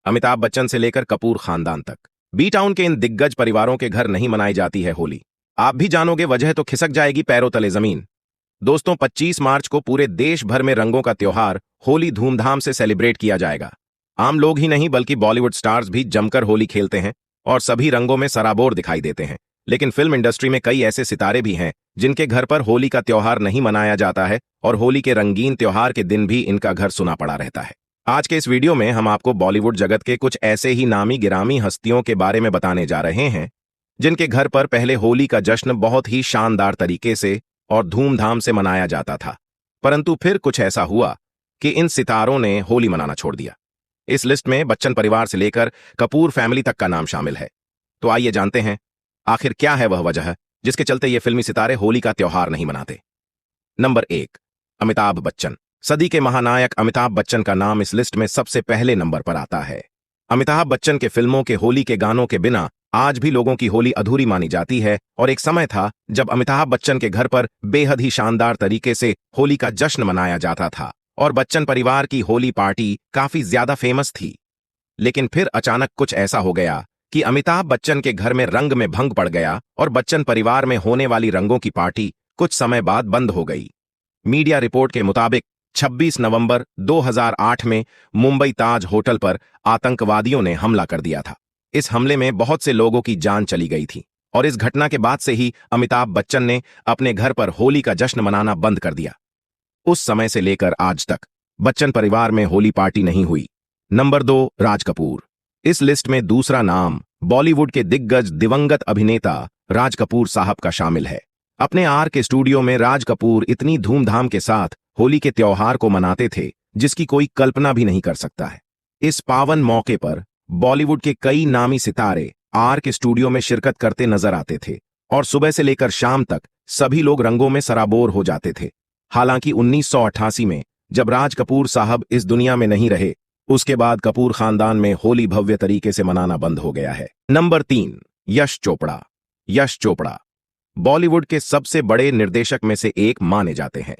अमिताभ बच्चन से लेकर कपूर खानदान तक बी टाउन के इन दिग्गज परिवारों के घर नहीं मनाई जाती है होली। आप भी जानोगे वजह तो खिसक जाएगी पैरों तले जमीन। दोस्तों, 25 मार्च को पूरे देश भर में रंगों का त्योहार होली धूमधाम से सेलिब्रेट किया जाएगा। आम लोग ही नहीं बल्कि बॉलीवुड स्टार्स भी जमकर होली खेलते हैं और सभी रंगों में सराबोर दिखाई देते हैं। लेकिन फिल्म इंडस्ट्री में कई ऐसे सितारे भी हैं जिनके घर पर होली का त्योहार नहीं मनाया जाता है और होली के रंगीन त्योहार के दिन भी इनका घर सुना पड़ा रहता है। आज के इस वीडियो में हम आपको बॉलीवुड जगत के कुछ ऐसे ही नामी गिरामी हस्तियों के बारे में बताने जा रहे हैं जिनके घर पर पहले होली का जश्न बहुत ही शानदार तरीके से और धूमधाम से मनाया जाता था, परंतु फिर कुछ ऐसा हुआ कि इन सितारों ने होली मनाना छोड़ दिया। इस लिस्ट में बच्चन परिवार से लेकर कपूर फैमिली तक का नाम शामिल है। तो आइए जानते हैं आखिर क्या है वह वजह जिसके चलते ये फिल्मी सितारे होली का त्योहार नहीं मनाते। नंबर 1, अमिताभ बच्चन। सदी के महानायक अमिताभ बच्चन का नाम इस लिस्ट में सबसे पहले नंबर पर आता है। अमिताभ बच्चन के फिल्मों के होली के गानों के बिना आज भी लोगों की होली अधूरी मानी जाती है और एक समय था जब अमिताभ बच्चन के घर पर बेहद ही शानदार तरीके से होली का जश्न मनाया जाता था और बच्चन परिवार की होली पार्टी काफी ज्यादा फेमस थी। लेकिन फिर अचानक कुछ ऐसा हो गया कि अमिताभ बच्चन के घर में रंग में भंग पड़ गया और बच्चन परिवार में होने वाली रंगों की पार्टी कुछ समय बाद बंद हो गई। मीडिया रिपोर्ट के मुताबिक 26 नवंबर 2008 में मुंबई ताज होटल पर आतंकवादियों ने हमला कर दिया था। इस हमले में बहुत से लोगों की जान चली गई थी और इस घटना के बाद से ही अमिताभ बच्चन ने अपने घर पर होली का जश्न मनाना बंद कर दिया। उस समय से लेकर आज तक बच्चन परिवार में होली पार्टी नहीं हुई। नंबर 2, राज कपूर। इस लिस्ट में दूसरा नाम बॉलीवुड के दिग्गज दिवंगत अभिनेता राज कपूर साहब का शामिल है। अपने आर के स्टूडियो में राज कपूर इतनी धूमधाम के साथ होली के त्योहार को मनाते थे जिसकी कोई कल्पना भी नहीं कर सकता है। इस पावन मौके पर बॉलीवुड के कई नामी सितारे आर के स्टूडियो में शिरकत करते नजर आते थे और सुबह से लेकर शाम तक सभी लोग रंगों में सराबोर हो जाते थे। हालांकि 1988 में जब राज कपूर साहब इस दुनिया में नहीं रहे, उसके बाद कपूर खानदान में होली भव्य तरीके से मनाना बंद हो गया है। नंबर 3, यश चोपड़ा। यश चोपड़ा बॉलीवुड के सबसे बड़े निर्देशक में से एक माने जाते हैं।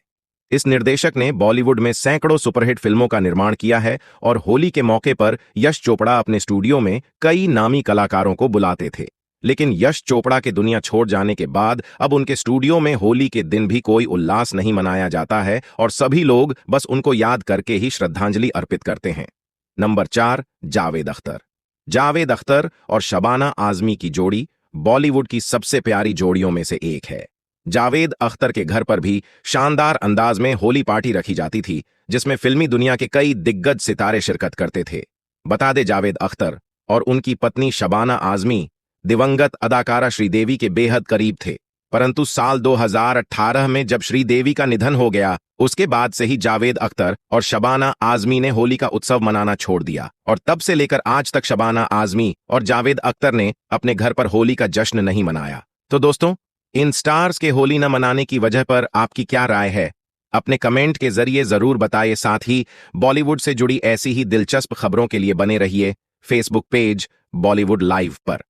इस निर्देशक ने बॉलीवुड में सैकड़ों सुपरहिट फिल्मों का निर्माण किया है और होली के मौके पर यश चोपड़ा अपने स्टूडियो में कई नामी कलाकारों को बुलाते थे। लेकिन यश चोपड़ा के दुनिया छोड़ जाने के बाद अब उनके स्टूडियो में होली के दिन भी कोई उल्लास नहीं मनाया जाता है और सभी लोग बस उनको याद करके ही श्रद्धांजलि अर्पित करते हैं। नंबर 4, जावेद अख्तर। जावेद अख्तर और शबाना आजमी की जोड़ी बॉलीवुड की सबसे प्यारी जोड़ियों में से एक है। जावेद अख्तर के घर पर भी शानदार अंदाज में होली पार्टी रखी जाती थी जिसमें फिल्मी दुनिया के कई दिग्गज सितारे शिरकत करते थे। बता दे, जावेद अख्तर और उनकी पत्नी शबाना आजमी दिवंगत अदाकारा श्रीदेवी के बेहद करीब थे, परंतु साल 2018 में जब श्रीदेवी का निधन हो गया उसके बाद से ही जावेद अख्तर और शबाना आजमी ने होली का उत्सव मनाना छोड़ दिया और तब से लेकर आज तक शबाना आजमी और जावेद अख्तर ने अपने घर पर होली का जश्न नहीं मनाया। तो दोस्तों, इन स्टार्स के होली न मनाने की वजह पर आपकी क्या राय है? अपने कमेंट के जरिए जरूर बताइए। साथ ही बॉलीवुड से जुड़ी ऐसी ही दिलचस्प खबरों के लिए बने रहिए फेसबुक पेज बॉलीवुड लाइव पर।